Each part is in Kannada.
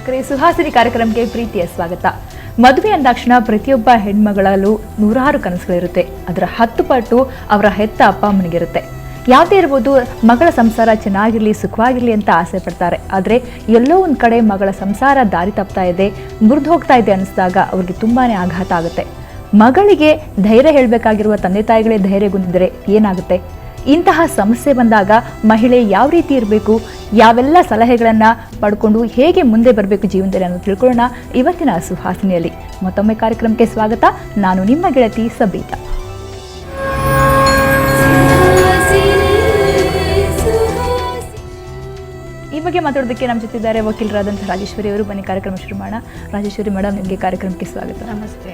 ವೀಕ್ಷಕರೇ, ಸುಹಾಸಿನಿ ಕಾರ್ಯಕ್ರಮಕ್ಕೆ ಪ್ರೀತಿಯ ಸ್ವಾಗತ. ಮದುವೆ ಅಂದಾಕ್ಷಣ ಪ್ರತಿಯೊಬ್ಬ ಹೆಣ್ಮಗಳಲ್ಲೂ ನೂರಾರು ಕನಸುಗಳಿರುತ್ತೆ. ಅದರ 10 ಪಟ್ಟು ಅವರ ಹೆತ್ತ ಅಪ್ಪ ಅಮ್ಮನಿಗಿರುತ್ತೆ. ಯಾವುದೇ ಇರ್ಬೋದು, ಮಗಳ ಸಂಸಾರ ಚೆನ್ನಾಗಿರಲಿ, ಸುಖವಾಗಿರಲಿ ಅಂತ ಆಸೆ ಪಡ್ತಾರೆ. ಆದರೆ ಎಲ್ಲೋ ಒಂದು ಕಡೆ ಮಗಳ ಸಂಸಾರ ದಾರಿ ತಪ್ತಾ ಇದೆ, ಮುರಿದು ಹೋಗ್ತಾ ಇದೆ ಅನಿಸಿದಾಗ ಅವ್ರಿಗೆ ತುಂಬಾನೇ ಆಘಾತ ಆಗುತ್ತೆ. ಮಗಳಿಗೆ ಧೈರ್ಯ ಹೇಳಬೇಕಾಗಿರುವ ತಂದೆ ತಾಯಿಗಳೇ ಧೈರ್ಯಗೊಂಡಿದ್ದರೆ ಏನಾಗುತ್ತೆ? ಇಂತಹ ಸಮಸ್ಯೆ ಬಂದಾಗ ಮಹಿಳೆ ಯಾವ ರೀತಿ ಇರಬೇಕು, ಯಾವೆಲ್ಲ ಸಲಹೆಗಳನ್ನು ಪಡ್ಕೊಂಡು ಹೇಗೆ ಮುಂದೆ ಬರಬೇಕು ಜೀವನದಲ್ಲಿ ಅನ್ನೋದು ತಿಳ್ಕೊಳ್ಳೋಣ ಇವತ್ತಿನ ಸುಹಾಸಿನಿಯಲ್ಲಿ. ಮತ್ತೊಮ್ಮೆ ಕಾರ್ಯಕ್ರಮಕ್ಕೆ ಸ್ವಾಗತ. ನಾನು ನಿಮ್ಮ ಗೆಳತಿ ಸಬೀತಾ. ಈ ಬಗ್ಗೆ ಮಾತಾಡೋದಕ್ಕೆ ನಮ್ಮ ಜೊತೆ ಇದ್ದಾರೆ ವಕೀಲರಾದಂಥ ರಾಜೇಶ್ವರಿ ಅವರು. ಬನ್ನಿ ಕಾರ್ಯಕ್ರಮ ಶುರು ಮಾಡೋಣ. ರಾಜೇಶ್ವರಿ ಮೇಡಮ್, ನಿಮಗೆ ಕಾರ್ಯಕ್ರಮಕ್ಕೆ ಸ್ವಾಗತ. ನಮಸ್ತೆ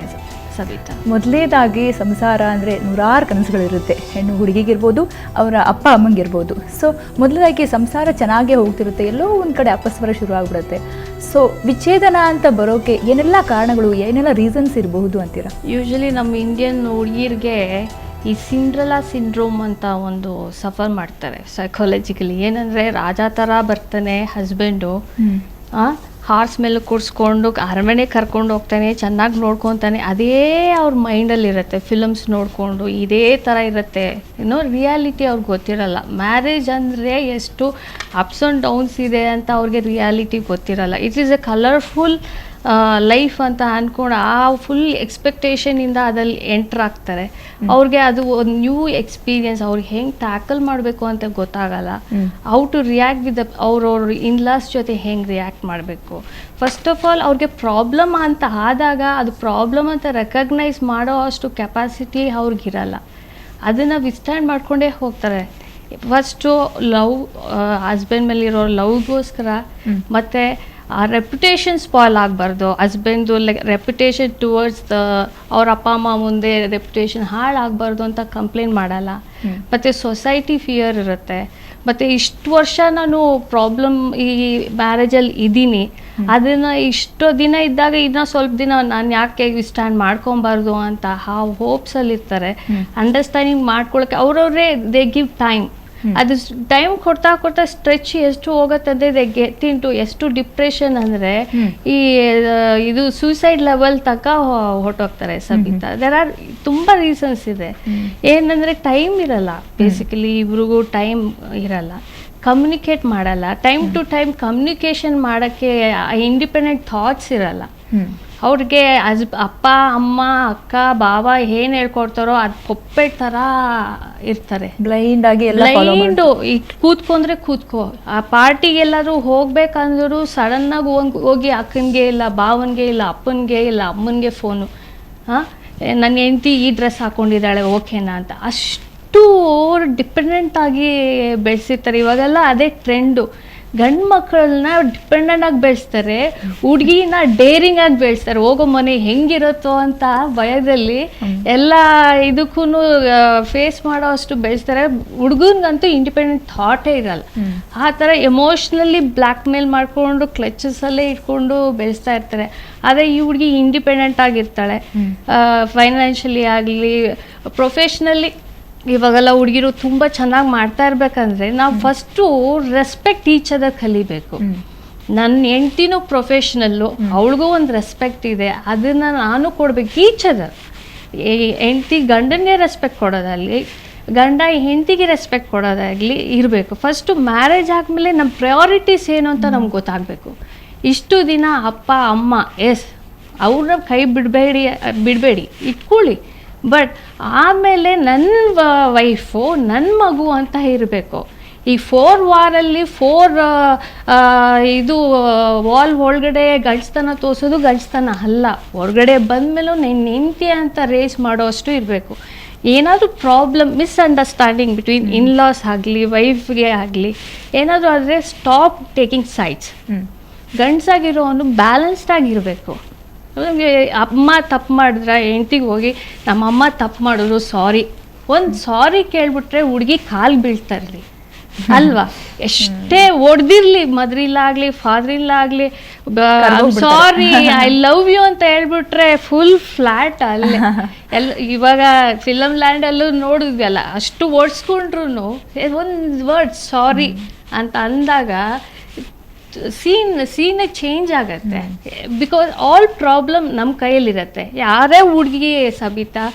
ಸವಿತಾ. ಮೊದಲೇದಾಗಿ ಸಂಸಾರ ಅಂದರೆ ನೂರಾರು ಕನಸುಗಳಿರುತ್ತೆ. ಹೆಣ್ಣು ಹುಡುಗಿಗಿರ್ಬೋದು, ಅವರ ಅಪ್ಪ ಅಮ್ಮಂಗಿರ್ಬೋದು. ಸೊ ಮೊದಲೇದಾಗಿ ಸಂಸಾರ ಚೆನ್ನಾಗೇ ಹೋಗ್ತಿರುತ್ತೆ, ಎಲ್ಲೋ ಒಂದು ಕಡೆ ಅಪಸ್ವರ ಶುರು ಆಗ್ಬಿಡುತ್ತೆ. ಸೊ ವಿಚ್ಛೇದನ ಅಂತ ಬರೋಕೆ ಏನೆಲ್ಲ ಕಾರಣಗಳು, ಏನೆಲ್ಲ ರೀಸನ್ಸ್ ಇರಬಹುದು ಅಂತೀರಾ? ಯೂಶಲಿ ನಮ್ಮ ಇಂಡಿಯನ್ ಹುಡುಗಿರಿಗೆ ಈ ಸಿಂಡ್ರೆಲಾ ಸಿಂಡ್ರೋಮ್ ಅಂತ ಒಂದು ಸಫರ್ ಮಾಡ್ತಾರೆ ಸೈಕಾಲಜಿಕಲಿ. ಏನಂದರೆ ರಾಜ ಥರ ಬರ್ತಾನೆ ಹಸ್ಬೆಂಡು, ಹಾರ್ಸ್ ಮೇಲೆ ಕೂರಿಸ್ಕೊಂಡು ಅರಮನೆ ಕರ್ಕೊಂಡು ಹೋಗ್ತಾನೆ, ಚೆನ್ನಾಗಿ ನೋಡ್ಕೊತಾನೆ. ಅದೇ ಅವ್ರ ಮೈಂಡಲ್ಲಿರುತ್ತೆ. ಫಿಲಮ್ಸ್ ನೋಡಿಕೊಂಡು ಇದೇ ಥರ ಇರುತ್ತೆ. ರಿಯಾಲಿಟಿ ಅವ್ರಿಗೆ ಗೊತ್ತಿರಲ್ಲ. ಮ್ಯಾರೇಜ್ ಅಂದರೆ ಎಷ್ಟು ಅಪ್ಸ್ ಆ್ಯಂಡ್ ಡೌನ್ಸ್ ಇದೆ ಅಂತ ಅವ್ರಿಗೆ ರಿಯಾಲಿಟಿ ಗೊತ್ತಿರಲ್ಲ. It is A colourful life ಅಂತ ಅಂದ್ಕೊಂಡು ಆ ಫುಲ್ ಎಕ್ಸ್ಪೆಕ್ಟೇಷನಿಂದ ಅದಲ್ಲಿ ಎಂಟ್ರ್ ಆಗ್ತಾರೆ. ಅವ್ರಿಗೆ ಅದು ಒಂದು ನ್ಯೂ ಎಕ್ಸ್ಪೀರಿಯನ್ಸ್. ಅವ್ರಿಗೆ ಹೆಂಗೆ ಟ್ಯಾಕಲ್ ಮಾಡಬೇಕು ಅಂತ ಗೊತ್ತಾಗಲ್ಲ. ಹೌ ಟು ರಿಯಾಕ್ಟ್ ವಿತ್ ಅವ್ರವ್ರ ಇನ್ಲಾಸ್ ಜೊತೆ ಹೆಂಗೆ ರಿಯಾಕ್ಟ್ ಮಾಡಬೇಕು. ಫಸ್ಟ್ ಆಫ್ ಆಲ್ ಅವ್ರಿಗೆ ಪ್ರಾಬ್ಲಮ್ ಅಂತ ಆದಾಗ ಅದು ಪ್ರಾಬ್ಲಮ್ ಅಂತ ರೆಕಗ್ನೈಸ್ ಮಾಡೋ ಅಷ್ಟು ಕೆಪಾಸಿಟಿ ಅವ್ರಿಗಿರಲ್ಲ. ಅದನ್ನು ವಿಸ್ಟ್ಯಾಂಡ್ ಮಾಡ್ಕೊಂಡೇ ಹೋಗ್ತಾರೆ. ಫಸ್ಟು ಲವ್, ಹಸ್ಬೆಂಡ್ ಮೇಲಿರೋ ಲವ್ಗೋಸ್ಕರ, ಮತ್ತು ಆ ರೆಪ್ಯುಟೇಷನ್ ಸ್ಪಾಯ್ಲ್ ಆಗಬಾರ್ದು. ಹಸ್ಬೆಂಡ್ದು ರೆಪ್ಯುಟೇಷನ್ ಟುವರ್ಡ್ಸ್ ಅವ್ರ ಅಪ್ಪ ಅಮ್ಮ ಮುಂದೆ ರೆಪ್ಯುಟೇಷನ್ ಹಾಳಾಗಬಾರ್ದು ಅಂತ ಕಂಪ್ಲೇಂಟ್ ಮಾಡಲ್ಲ. ಮತ್ತು ಸೊಸೈಟಿ ಫಿಯರ್ ಇರುತ್ತೆ. ಮತ್ತು ಇಷ್ಟು ವರ್ಷ ನಾನು ಪ್ರಾಬ್ಲಮ್ ಈ ಮ್ಯಾರೇಜಲ್ಲಿ ಇದ್ದೀನಿ, ಅದನ್ನು ಇಷ್ಟು ದಿನ ಇದ್ದಾಗ ಇನ್ನೂ ಸ್ವಲ್ಪ ದಿನ ನಾನು ಯಾಕೆ ಸ್ಟ್ಯಾಂಡ್ ಮಾಡ್ಕೊಬಾರ್ದು ಅಂತ ಆ ಹೋಪ್ಸಲ್ಲಿರ್ತಾರೆ. ಅಂಡರ್ಸ್ಟ್ಯಾಂಡಿಂಗ್ ಮಾಡ್ಕೊಳಕ್ಕೆ ಅವ್ರವ್ರೇ ದೇ ಗಿವ್ ಟೈಮ್. ಅದು ಟೈಮ್ ಕೊಡ್ತಾ ಕೊಡ್ತಾ ಸ್ಟ್ರೆಚ್ ಎಷ್ಟು ಹೋಗುತ್ತೆ ದೇ ಗೆಟ್ ಇಂಟು ಎಷ್ಟು ಡಿಪ್ರೆಷನ್ ಅಂದರೆ ಈ ಇದು ಸೂಸೈಡ್ ಲೆವೆಲ್ ತನಕ ಹೊರಟೋಗ್ತಾರೆ ಸಬಿತಾ. ದೇರ್ ಆರ್ ತುಂಬ ರೀಸನ್ಸ್ ಇದೆ. ಏನಂದರೆ ಟೈಮ್ ಇರಲ್ಲ. ಬೇಸಿಕಲಿ ಇಬ್ರಿಗೂ ಟೈಮ್ ಇರಲ್ಲ, ಕಮ್ಯುನಿಕೇಟ್ ಮಾಡಲ್ಲ. ಟೈಮ್ ಟು ಟೈಮ್ ಕಮ್ಯುನಿಕೇಷನ್ ಮಾಡೋಕ್ಕೆ ಇಂಡಿಪೆಂಡೆಂಟ್ ಥಾಟ್ಸ್ ಇರಲ್ಲ ಅವ್ರಿಗೆ. ಅಪ್ಪ ಅಮ್ಮ ಅಕ್ಕ ಬಾವ ಏನು ಹೇಳ್ಕೊಡ್ತಾರೋ ಅದು ಪೊಪ್ಪೆಟ್ ಥರ ಇರ್ತಾರೆ. ಬ್ಲೈಂಡ್ ಆಗಿ ಬ್ಲೈಂಡು ಕೂತ್ಕೊಂಡ್ರೆ ಕೂತ್ಕೋ. ಆ ಪಾರ್ಟಿಗೆಲ್ಲರೂ ಹೋಗ್ಬೇಕಂದ್ರೂ ಸಡನ್ನಾಗಿ ಹೋಗಿ ಅಕ್ಕನಿಗೆ ಇಲ್ಲ, ಭಾವನಿಗೆ ಇಲ್ಲ, ಅಪ್ಪನಿಗೆ ಇಲ್ಲ, ಅಮ್ಮನಿಗೆ ಫೋನು. ನನ್ನ ಹೆಂಡತಿ ಈ ಡ್ರೆಸ್ ಹಾಕ್ಕೊಂಡಿದ್ದಾಳೆ ಓಕೆನಾ ಅಂತ. ಅಷ್ಟು ಡಿಪೆಂಡೆಂಟ್ ಆಗಿ ಬೆಳೆಸಿರ್ತಾರೆ. ಇವಾಗೆಲ್ಲ ಅದೇ ಟ್ರೆಂಡು. ಗಂಡು ಮಕ್ಕಳನ್ನ ಡಿಪೆಂಡೆಂಟ್ ಆಗಿ ಬೆಳೆಸ್ತಾರೆ, ಹುಡುಗಿನ ಡೇರಿಂಗ್ ಆಗಿ ಬೆಳೆಸ್ತಾರೆ. ಹೋಗೋ ಮನೆ ಹೆಂಗಿರುತ್ತೋ ಅಂತ ಭಯದಲ್ಲಿ ಎಲ್ಲ ಇದಕ್ಕೂ ಫೇಸ್ ಮಾಡೋ ಅಷ್ಟು ಬೆಳೆಸ್ತಾರೆ. ಹುಡುಗನಿಗಂತೂ ಇಂಡಿಪೆಂಡೆಂಟ್ ಥಾಟೇ ಇರಲ್ಲ. ಆ ಥರ ಎಮೋಷ್ನಲಿ ಬ್ಲ್ಯಾಕ್ ಮೇಲ್ ಮಾಡಿಕೊಂಡು ಕ್ಲಚಸಲ್ಲೇ ಇಟ್ಕೊಂಡು ಬೆಳೆಸ್ತಾ ಇರ್ತಾರೆ. ಅದೇ ಈ ಹುಡುಗಿ ಇಂಡಿಪೆಂಡೆಂಟ್ ಆಗಿರ್ತಾಳೆ, ಫೈನಾನ್ಷಿಯಲಿ ಆಗಲಿ ಪ್ರೊಫೆಷ್ನಲಿ. ಇವಾಗೆಲ್ಲ ಹುಡುಗಿರು ತುಂಬ ಚೆನ್ನಾಗಿ ಮಾಡ್ತಾ ಇರ್ಬೇಕಂದ್ರೆ ನಾವು ಫಸ್ಟು ರೆಸ್ಪೆಕ್ಟ್ ಈಚ್ ಅದರ್ ಕಲಿಬೇಕು. ನನ್ನ ಹೆಂಡ್ತಿನೂ ಪ್ರೊಫೆಷ್ನಲ್ಲು, ಅವಳಿಗೂ ಒಂದು ರೆಸ್ಪೆಕ್ಟ್ ಇದೆ, ಅದನ್ನು ನಾನು ಕೊಡ್ಬೇಕು. ಈಚ್ ಅದರ್ ಹೆಂಡ್ತಿ ಗಂಡನಿಗೆ ರೆಸ್ಪೆಕ್ಟ್ ಕೊಡೋದಾಗಲಿ, ಗಂಡ ಹೆಂಡ್ತಿಗೆ ರೆಸ್ಪೆಕ್ಟ್ ಕೊಡೋದಾಗಲಿ ಇರಬೇಕು. ಫಸ್ಟು ಮ್ಯಾರೇಜ್ ಆದಮೇಲೆ ನಮ್ಮ ಪ್ರಯಾರಿಟೀಸ್ ಏನು ಅಂತ ನಮ್ಗೆ ಗೊತ್ತಾಗಬೇಕು. ಇಷ್ಟು ದಿನ ಅಪ್ಪ ಅಮ್ಮ ಅವ್ರನ್ನ ಕೈ ಬಿಡಬೇಡಿ, ಇಟ್ಕೊಳ್ಳಿ. ಬಟ್ ಆಮೇಲೆ ನನ್ನ ವೈಫು, ನನ್ನ ಮಗು ಅಂತ ಇರಬೇಕು. ಈ 4 ವಾರಲ್ಲಿ 4 ಇದು ವಾಲ್ ಒಳಗಡೆ ಗಂಡಸ್ತನ ತೋರಿಸೋದು ಗಂಡಸ್ತನ ಅಲ್ಲ. ಹೊರಗಡೆ ಬಂದಮೇಲೂ ನನ್ನ ಹೆಂಡತಿ ಅಂತ ರೇಸ್ ಮಾಡೋ ಅಷ್ಟು ಇರಬೇಕು. ಏನಾದರೂ ಪ್ರಾಬ್ಲಮ್, ಮಿಸ್ಅಂಡರ್ಸ್ಟ್ಯಾಂಡಿಂಗ್ ಬಿಟ್ವೀನ್ ಇನ್ಲಾಸ್ ಆಗಲಿ ವೈಫ್ಗೆ ಆಗಲಿ ಏನಾದರೂ ಆದರೆ ಸ್ಟಾಪ್ ಟೇಕಿಂಗ್ ಸೈಡ್ಸ್. ಗಂಡಸಾಗಿರೋನು ಬ್ಯಾಲೆನ್ಸ್ಡ್ ಆಗಿರಬೇಕು. ಅಮ್ಮ ತಪ್ಪು ಮಾಡಿದ್ರೆ ಹೆಂಡ್ತಿಗೆ ಹೋಗಿ ನಮ್ಮಮ್ಮ ತಪ್ಪು ಮಾಡಿದ್ರು ಒಂದು ಸಾರಿ ಕೇಳ್ಬಿಟ್ರೆ ಹುಡುಗಿ ಕಾಲು ಬೀಳ್ತಾರ್ರಿ ಅಲ್ವಾ? ಎಷ್ಟೇ ಹೊಡೆದಿರ್ಲಿ, ಮದ್ರಿಲ್ಲಾಗಲಿ ಫಾದ್ರಿಲ್ಲಾಗಲಿ, ಸಾರಿ ಐ ಲವ್ ಯು ಅಂತ ಹೇಳ್ಬಿಟ್ರೆ ಫುಲ್ ಫ್ಲಾಟ್ ಅಲ್ಲೇ. ಇವಾಗ ಫಿಲಮ್ ಲ್ಯಾಂಡಲ್ಲೂ ನೋಡಿದ್ವಲ್ಲ, ಅಷ್ಟು ಓಡಿಸ್ಕೊಂಡ್ರು ಒಂದು ವರ್ಡ್ ಸಾರಿ ಅಂತ ಅಂದಾಗ ಸೀನೇ ಚೇಂಜ್ ಆಗತ್ತೆ. ಬಿಕಾಸ್ ಆಲ್ ಪ್ರಾಬ್ಲಮ್ ನಮ್ಮ ಕೈಯಲ್ಲಿರತ್ತೆ. ಯಾರೇ ಹುಡುಗಿ ಸಬಿತಾ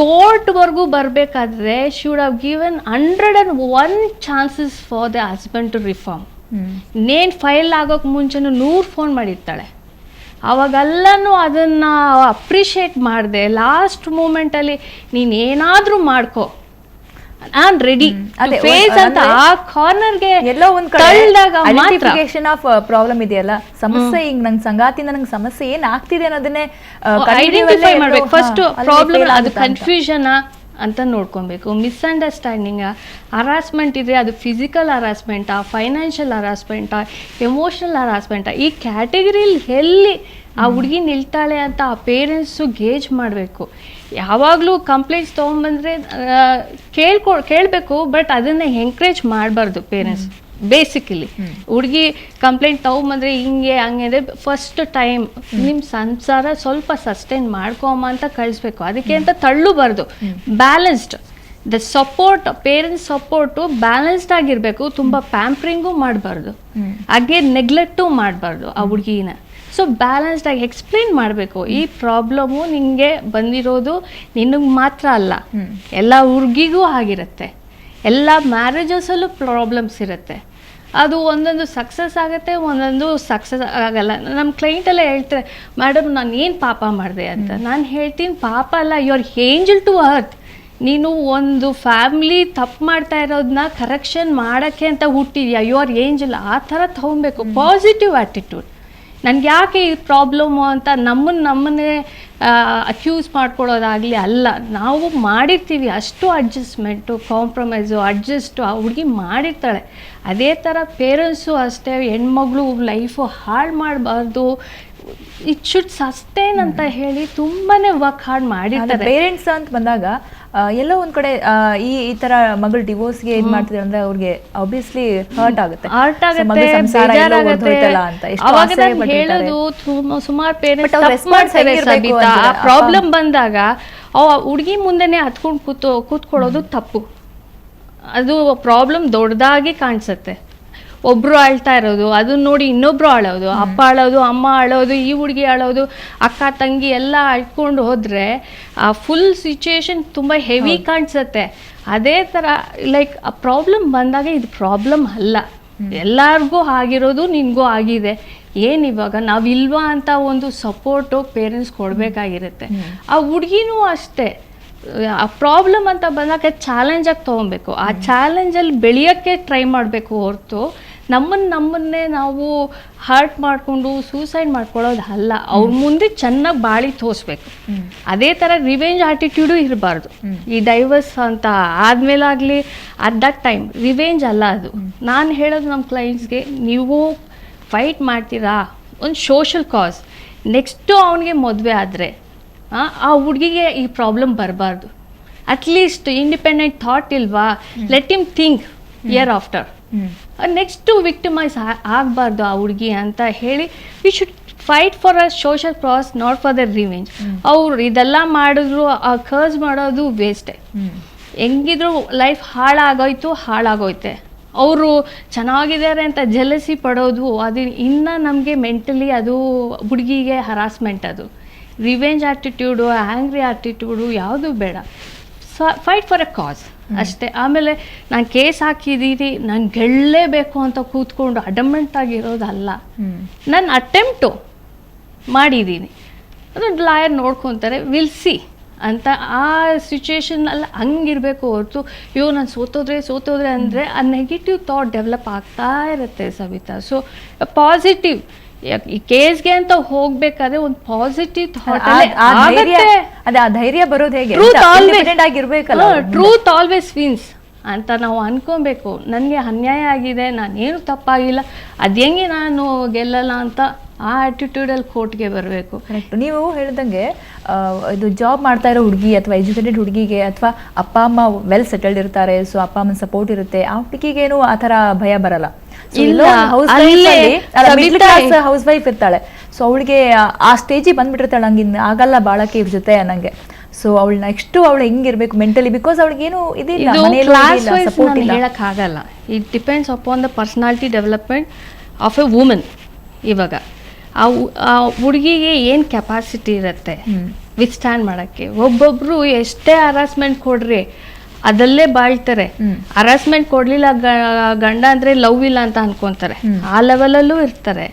ಕೋರ್ಟ್ವರೆಗೂ ಬರಬೇಕಾದ್ರೆ should have given 101 chances for the husband to reform. ಇನ್ನೇನು ಫೈಲ್ ಆಗೋಕೆ ಮುಂಚೆನೂ 100 ಫೋನ್ ಮಾಡಿರ್ತಾಳೆ. ಅವಾಗೆಲ್ಲನೂ ಅದನ್ನು ಅಪ್ರಿಷಿಯೇಟ್ ಮಾಡಿದೆ. ಲಾಸ್ಟ್ ಮೂಮೆಂಟಲ್ಲಿ ನೀನು ಏನಾದರೂ ಮಾಡ್ಕೋ, ನಾನ್ ರೆಡಿ ಫೇಸ್ ಅಂತ ಆ ಕಾರ್ನರ್ಗೆ ಎಲ್ಲೋ ಒಂದ್ ಕಡೆ ಐಡೆಂಟಿಫಿಕೇಶನ್ ಆಫ್ ಪ್ರಾಬ್ಲಮ್ ಇದೆಯಲ್ಲ, ಸಮಸ್ಯೆ ಈಗ ನಂಗೆ ಸಂಗಾತಿಯಿಂದ ನಂಗೆ ಸಮಸ್ಯೆ ಏನ್ ಆಗ್ತಿದೆ ಅನ್ನೋದನ್ನೇ ಐಡೆಂಟಿಫೈ ಮಾಡ್ಬೇಕು. ಫಸ್ಟ್ ಪ್ರಾಬ್ಲಮ್ ಅದು ಕನ್ಫ್ಯೂಷನ್ ಅಂತ ನೋಡ್ಕೊಬೇಕು. ಮಿಸ್ಅಂಡರ್ಸ್ಟ್ಯಾಂಡಿಂಗ್, ಹರಾಸ್ಮೆಂಟ್ ಇದೆ, ಅದು ಫಿಸಿಕಲ್ ಹರಾಸ್ಮೆಂಟಾ, ಫೈನಾನ್ಷಿಯಲ್ ಹರಾಸ್ಮೆಂಟಾ, ಎಮೋಷನಲ್ ಹರಾಸ್ಮೆಂಟಾ, ಈ ಕ್ಯಾಟಗರಿಲಿ ಎಲ್ಲಿ ಆ ಹುಡುಗಿ ನಿಲ್ತಾಳೆ ಅಂತ ಆ ಪೇರೆಂಟ್ಸು ಗೇಜ್ ಮಾಡಬೇಕು. ಯಾವಾಗಲೂ ಕಂಪ್ಲೇಂಟ್ಸ್ ತೊಗೊಂಬಂದರೆ ಕೇಳಬೇಕು, ಬಟ್ ಅದನ್ನು ಎಂಕರೇಜ್ ಮಾಡಬಾರ್ದು ಪೇರೆಂಟ್ಸ್. ಬೇಸಿಕಲಿ ಹುಡುಗಿ ಕಂಪ್ಲೇಂಟ್ ತೊಗೊಂಬಂದರೆ ಹಿಂಗೆ ಹಂಗೆ ಅಂದರೆ ಫಸ್ಟ್ ಟೈಮ್ ನಿಮ್ಮ ಸಂಸಾರ ಸ್ವಲ್ಪ ಸಸ್ಟೈನ್ ಮಾಡ್ಕೊಮ್ಮ ಅಂತ ಕಳಿಸ್ಬೇಕು. ಅದಕ್ಕೆ ಅಂತ ತಳ್ಳಬಾರ್ದು. Balanced the support, parents support balanced ಆಗಿರಬೇಕು. ತುಂಬ ಪ್ಯಾಂಪ್ರಿಂಗು ಮಾಡಬಾರ್ದು, ಹಾಗೆ ನೆಗ್ಲೆಕ್ಟು ಮಾಡಬಾರ್ದು ಆ ಹುಡುಗಿನ. ಸೊ ಬ್ಯಾಲೆನ್ಸ್ಡಾಗಿ ಎಕ್ಸ್ಪ್ಲೇನ್ ಮಾಡಬೇಕು. ಈ ಪ್ರಾಬ್ಲಮ್ಮು ನಿಮಗೆ ಬಂದಿರೋದು ನಿನಗೆ ಮಾತ್ರ ಅಲ್ಲ, ಎಲ್ಲ ಹುಡುಗಿಗೂ ಆಗಿರುತ್ತೆ. ಎಲ್ಲ ಮ್ಯಾರೇಜಸಲ್ಲೂ ಪ್ರಾಬ್ಲಮ್ಸ್ ಇರುತ್ತೆ. ಅದು ಒಂದೊಂದು ಸಕ್ಸಸ್ ಆಗುತ್ತೆ, ಒಂದೊಂದು ಸಕ್ಸಸ್ ಆಗಲ್ಲ. ನಮ್ಮ ಕ್ಲೈಂಟೆಲ್ಲ ಹೇಳ್ತಾರೆ, ಮೇಡಮ್ ನಾನು ಏನು ಪಾಪ ಮಾಡಿದೆ ಅಂತ. ನಾನು ಹೇಳ್ತೀನಿ, ಪಾಪ ಅಲ್ಲ, you are angel to earth. ನೀನು ಒಂದು ಫ್ಯಾಮ್ಲಿ ತಪ್ಪು ಮಾಡ್ತಾ ಇರೋದನ್ನ ಕರೆಕ್ಷನ್ ಮಾಡೋಕ್ಕೆ ಅಂತ ಹುಟ್ಟಿದ್ಯಾ, ಯು ಆರ್ ಏಂಜಲ್. ಆ ಥರ ತೊಗೊಬೇಕು, ಪಾಸಿಟಿವ್ ಆ್ಯಟಿಟ್ಯೂಡ್. ನನಗೆ ಯಾಕೆ ಈ ಪ್ರಾಬ್ಲಮ್ಮು ಅಂತ ನಮ್ಮನ್ನೇ ಅಕ್ಯೂಸ್ ಮಾಡ್ಕೊಳ್ಳೋದಾಗಲಿ ಅಲ್ಲ. ನಾವು ಮಾಡಿರ್ತೀವಿ ಅಷ್ಟು ಅಡ್ಜಸ್ಟ್ಮೆಂಟು, ಕಾಂಪ್ರಮೈಸು, ಅಡ್ಜಸ್ಟು ಆ ಹುಡುಗಿ ಮಾಡಿರ್ತಾಳೆ. ಅದೇ ಥರ ಪೇರೆಂಟ್ಸು ಅಷ್ಟೇ, ಹೆಣ್ಮಗಳು ಲೈಫು ಹಾಳು ಮಾಡಬಾರ್ದು, ಇಟ್ ಶುಡ್ ಸಸ್ಟೈನ್ ಅಂತ ಹೇಳಿ ತುಂಬಾ ವರ್ಕ್ ಹಾರ್ಡ್ ಮಾಡಿರ್ತಾರೆ. ಪೇರೆಂಟ್ಸ್ ಅಂತ ಬಂದಾಗ ಎಲ್ಲೋ ಒಂದ್ ಕಡೆ ಈ ತರ ಮಗಳು ಡಿವೋರ್ಸ್ಗೆ ಇದು ಮಾಡ್ತಿದ್ದಾರೆ ಅಂದ್ರೆ ಅವ್ರಿಗೆ ಆಬ್ವಿಯಸ್ಲಿ ಹರ್ಟ್ ಆಗುತ್ತೆ. ಹೇಳೋದು ಸುಮಾರು ಪೇರೆಂಟ್ಸ್ ಪ್ರಾಬ್ಲಮ್ ಬಂದಾಗ ಹುಡುಗಿ ಮುಂದೆನೆ ಹತ್ಕೊಂಡು ಕೂತ್ಕೊಳ್ಳೋದು ತಪ್ಪು. ಅದು ಪ್ರಾಬ್ಲಮ್ ದೊಡ್ಡದಾಗಿ ಕಾಣಿಸುತ್ತೆ. ಒಬ್ಬರು ಅಳ್ತಾ ಇರೋದು, ಅದನ್ನ ನೋಡಿ ಇನ್ನೊಬ್ರು ಅಳೋದು, ಅಪ್ಪ ಅಳೋದು, ಅಮ್ಮ ಅಳೋದು, ಈ ಹುಡುಗಿ ಅಳೋದು, ಅಕ್ಕ ತಂಗಿ ಎಲ್ಲ ಅಳ್ಕೊಂಡು ಹೋದರೆ ಆ ಫುಲ್ ಸಿಚುಯೇಷನ್ ತುಂಬ ಹೆವಿ ಕಾಣಿಸುತ್ತೆ. ಅದೇ ಥರ ಲೈಕ್ ಆ ಪ್ರಾಬ್ಲಮ್ ಬಂದಾಗ ಇದು ಪ್ರಾಬ್ಲಮ್ ಅಲ್ಲ, ಎಲ್ಲರಿಗೂ ಆಗಿರೋದು ನಿನಗೂ ಆಗಿದೆ, ಏನಿವಾಗ ನಾವಿಲ್ವಾ ಅಂತ ಒಂದು ಸಪೋರ್ಟು ಪೇರೆಂಟ್ಸ್ ಕೊಡಬೇಕಾಗಿರುತ್ತೆ. ಆ ಹುಡುಗಿನೂ ಅಷ್ಟೇ, ಆ ಪ್ರಾಬ್ಲಮ್ ಅಂತ ಬಂದಾಗ ಚಾಲೆಂಜಾಗಿ ತೊಗೊಬೇಕು. ಆ ಚಾಲೆಂಜಲ್ಲಿ ಬೆಳೆಯೋಕ್ಕೆ ಟ್ರೈ ಮಾಡಬೇಕು ಹೊರತು ನಮ್ಮನ್ನೇ ನಾವು ಹರ್ಟ್ ಮಾಡಿಕೊಂಡು ಸೂಸೈಡ್ ಮಾಡ್ಕೊಳ್ಳೋದು ಅಲ್ಲ. ಅವ್ರ ಮುಂದೆ ಚೆನ್ನಾಗಿ ಬಾಳಿ ತೋರಿಸ್ಬೇಕು. ಅದೇ ಥರ ರಿವೆಂಜ್ ಆಟಿಟ್ಯೂಡು ಇರಬಾರ್ದು. ಈ ಡೈವರ್ಸ್ ಅಂತ ಆದಮೇಲಾಗಲಿ ಅಟ್ ದಟ್ ಟೈಮ್ ರಿವೆಂಜ್ ಅಲ್ಲ ಅದು. ನಾನು ಹೇಳೋದು ನಮ್ಮ ಕ್ಲೈಂಟ್ಸ್ಗೆ, ನೀವು ಫೈಟ್ ಮಾಡ್ತೀರಾ ಒಂದು ಸೋಷಲ್ ಕಾಸ್, ನೆಕ್ಸ್ಟು ಅವನಿಗೆ ಮದುವೆ ಆದರೆ ಆ ಹುಡುಗಿಗೆ ಈ ಪ್ರಾಬ್ಲಮ್ ಬರಬಾರ್ದು. ಅಟ್ಲೀಸ್ಟ್ ಇಂಡಿಪೆಂಡೆಂಟ್ ಥಾಟ್ ಇಲ್ವಾ, let him think year after. Next victimise ಆಗಬಾರ್ದು ಆ ಹುಡುಗಿ ಅಂತ ಹೇಳಿ we should fight for a social cause, not for the revenge. ಅವ್ರು ಇದೆಲ್ಲ ಮಾಡಿದ್ರು ಆ ಕರ್ಸ್ ಮಾಡೋದು ವೇಸ್ಟೇ. ಹೆಂಗಿದ್ರು ಲೈಫ್ ಹಾಳಾಗೋಯ್ತೆ. ಅವರು ಚೆನ್ನಾಗಿದ್ದಾರೆ ಅಂತ ಜೆಲಸಿ ಪಡೋದು ಅದು ಇನ್ನೂ ನಮಗೆ ಮೆಂಟಲಿ ಅದು ಹುಡುಗಿಗೆ ಹರಾಸ್ಮೆಂಟ್. ಅದು ರಿವೆಂಜ್ ಆ್ಯಟಿಟ್ಯೂಡು, ಆ್ಯಂಗ್ರಿ ಆ್ಯಟಿಟ್ಯೂಡು ಯಾವುದು ಬೇಡ. ಫೈಟ್ ಫಾರ್ ಎ ಕಾಸ್ ಅಷ್ಟೇ. ಆಮೇಲೆ ನಾನು ಕೇಸ್ ಹಾಕಿದ್ದೀನಿ, ನಾನು ಗೆಲ್ಲೇಬೇಕು ಅಂತ ಕೂತ್ಕೊಂಡು ಅಡಮೆಂಟ್ ಆಗಿರೋದಲ್ಲ. ನಾನು ಅಟೆಂಪ್ಟು ಮಾಡಿದ್ದೀನಿ, ಅದೊಂದು ಲಾಯರ್ ನೋಡ್ಕೊತಾರೆ, ವಿಲ್ ಸಿ ಅಂತ. ಆ ಸಿಚುವೇಶನಲ್ಲಿ ಹಂಗಿರಬೇಕು ಹೊರತು ನಾನು ಸೋತೋದ್ರೆ ಅಂದರೆ ಆ ನೆಗೆಟಿವ್ ಥಾಟ್ ಡೆವಲಪ್ ಆಗ್ತಾ ಇರುತ್ತೆ ಸವಿತಾ. ಸೊ ಪಾಸಿಟಿವ್ ಈ ಕೇಸ್ಗೆ ಅಂತ ಹೋಗ್ಬೇಕಾದ್ರೆ ಒಂದು ಪಾಸಿಟಿವ್ ಥಾಟ್, ಧೈರ್ಯ ಬರೋದು ಹೇಗೆ, ಟ್ರೂತ್ ಆಲ್ವೇಸ್ ವಿನ್ಸ್ ಅಂತ ನಾವು ಅನ್ಕೊಬೇಕು. ನನಗೆ ಅನ್ಯಾಯ ಆಗಿದೆ, ನಾನೇನು ತಪ್ಪಾಗಿಲ್ಲ, ಅದು ಹೆಂಗೆ ನಾನು ಗೆಲ್ಲಲ್ಲ ಅಂತ ಆ ಆ್ಯಟಿಟ್ಯೂಡಲ್ಲಿ ಕೋರ್ಟ್ಗೆ ಬರಬೇಕು. ನೀವು ಹೇಳಿದಂಗೆ ಇದು ಜಾಬ್ ಮಾಡ್ತಾ ಇರೋ ಹುಡುಗಿ ಅಥವಾ ಎಜುಕೇಟೆಡ್ ಹುಡುಗಿಗೆ ಅಥವಾ ಅಪ್ಪ ಅಮ್ಮ ವೆಲ್ ಸೆಟಲ್ಡ್ ಇರ್ತಾರೆ, ಸೊ ಅಪ್ಪ ಅಮ್ಮನ ಸಪೋರ್ಟ್ ಇರುತ್ತೆ, ಆ ಹುಡುಗಿಗೇನು ಆ ಥರ ಭಯ ಬರಲ್ಲ. ಹೌಸ್ ವೈಫ್ ಇರ್ತಾಳೆ, ಸೊ ಅವಳಿಗೆ ಆ ಸ್ಟೇಜಿಗೆ ಬಂದ್ಬಿಟ್ಟಿರ್ತಾಳೆ, ಹಂಗಿನ್ ಆಗಲ್ಲ ಬಾಳಕ್ಕೆ ಇವ್ರ ಜೊತೆ ಅನ್ನಂಗೆ. ಸೊ ಅವಳು ನೆಕ್ಸ್ಟ್ ಅವಳು ಹೆಂಗಿರ್ಬೇಕು ಮೆಂಟಲಿ, ಬಿಕಾಸ್ ಅವಳಿಗೇನು ಇದಿಲ್ಲ, ಹೇಳಕ್ಕಾಗಲ್ಲ. It depends upon the personality development of A woman. ಇವಾಗ ಆ ಹುಡುಗಿಗೆ ಏನು ಕೆಪಾಸಿಟಿ ಇರುತ್ತೆ ವಿತ್ ಸ್ಟ್ಯಾಂಡ್ ಮಾಡೋಕ್ಕೆ. ಒಬ್ಬೊಬ್ಬರು ಎಷ್ಟೇ ಹರಾಸ್ಮೆಂಟ್ ಕೊಡ್ರಿ ಅದಲ್ಲೇ ಬಾಳ್ತಾರೆ. ಹರಾಸ್ಮೆಂಟ್ ಕೊಡಲಿಲ್ಲ ಗಂಡ ಅಂದರೆ ಲವ್ ಇಲ್ಲ ಅಂತ ಅನ್ಕೊತಾರೆ, ಆ ಲೆವೆಲಲ್ಲೂ ಇರ್ತಾರೆ.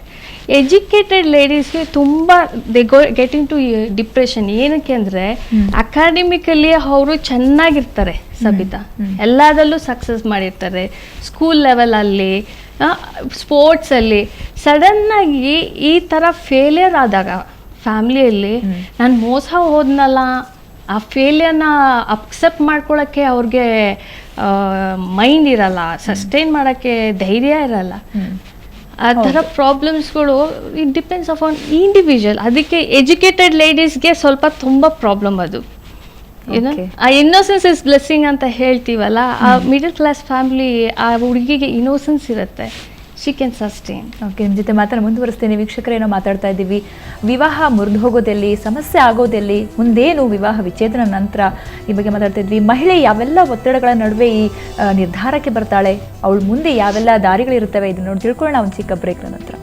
ಎಜುಕೇಟೆಡ್ ಲೇಡೀಸ್ಗೆ ತುಂಬ ಗೆಟಿಂಗ್ ಟು ಡಿಪ್ರೆಷನ್. ಏನಕ್ಕೆ ಅಂದರೆ ಅಕಾಡೆಮಿಕಲಿ ಅವರು ಚೆನ್ನಾಗಿರ್ತಾರೆ ಸಬಿತಾ, ಎಲ್ಲದರಲ್ಲೂ ಸಕ್ಸಸ್ ಮಾಡಿರ್ತಾರೆ, ಸ್ಕೂಲ್ ಲೆವೆಲಲ್ಲಿ, ಸ್ಪೋರ್ಟ್ಸಲ್ಲಿ. ಸಡನ್ನಾಗಿ ಈ ಥರ ಫೇಲಿಯರ್ ಆದಾಗ ಫ್ಯಾಮ್ಲಿಯಲ್ಲಿ ನಾನು ಮೋಸ ಹೋದ್ನಲ್ಲ, ಆ ಫೇಲಿಯರ್ನ ಅಕ್ಸೆಪ್ಟ್ ಮಾಡ್ಕೊಳ್ಳೋಕ್ಕೆ ಅವ್ರಿಗೆ ಮೈಂಡ್ ಇರಲ್ಲ, ಸಸ್ಟೈನ್ ಮಾಡೋಕ್ಕೆ ಧೈರ್ಯ ಇರಲ್ಲ. ಆ ಥರ ಪ್ರಾಬ್ಲಮ್ಸ್ಗಳು ಇಟ್ ಡಿಪೆಂಡ್ಸ್ ಆನ್ ಇಂಡಿವಿಜುವಲ್. ಅದಕ್ಕೆ ಎಜುಕೇಟೆಡ್ ಲೇಡೀಸ್ಗೆ ಸ್ವಲ್ಪ ತುಂಬ ಪ್ರಾಬ್ಲಮ್ ಅದು. ಏನು ಆ ಇನ್ನೋಸೆನ್ಸ್ ಇಸ್ ಬ್ಲೆಸ್ಸಿಂಗ್ ಅಂತ ಹೇಳ್ತೀವಲ್ಲ, ಆ ಮಿಡಲ್ ಕ್ಲಾಸ್ ಫ್ಯಾಮಿಲಿ ಆ ಹುಡುಗಿಗೆ ಇನ್ನೋಸೆನ್ಸ್ ಇರುತ್ತೆ, ಶಿ ಕ್ಯಾನ್ ಸಸ್ಟೈನ್. ಓಕೆ, ನಿಮ್ಮ ಜೊತೆ ಮಾತನ್ನು ಮುಂದುವರಿಸ್ತೇನೆ. ವೀಕ್ಷಕರೇನೋ ಮಾತಾಡ್ತಾ ಇದ್ದೀವಿ, ವಿವಾಹ ಮುರಿದು ಹೋಗೋದೆಲ್ಲಿ, ಸಮಸ್ಯೆ ಆಗೋದೆಲ್ಲಿ, ಮುಂದೇನು ವಿವಾಹ ವಿಚ್ಛೇದನ ನಂತರ, ಈ ಬಗ್ಗೆ ಮಾತಾಡ್ತಾ ಇದ್ವಿ. ಮಹಿಳೆ ಯಾವೆಲ್ಲ ಒತ್ತಡಗಳ ನಡುವೆ ಈ ನಿರ್ಧಾರಕ್ಕೆ ಬರ್ತಾಳೆ, ಅವಳು ಮುಂದೆ ಯಾವೆಲ್ಲ ದಾರಿಗಳಿರ್ತವೆ, ಇದನ್ನು ನೋಡಿ ತಿಳ್ಕೊಳ್ಳೋಣ ಒಂದು ಚಿಕ್ಕ ಬ್ರೇಕ್ನ ನಂತರ.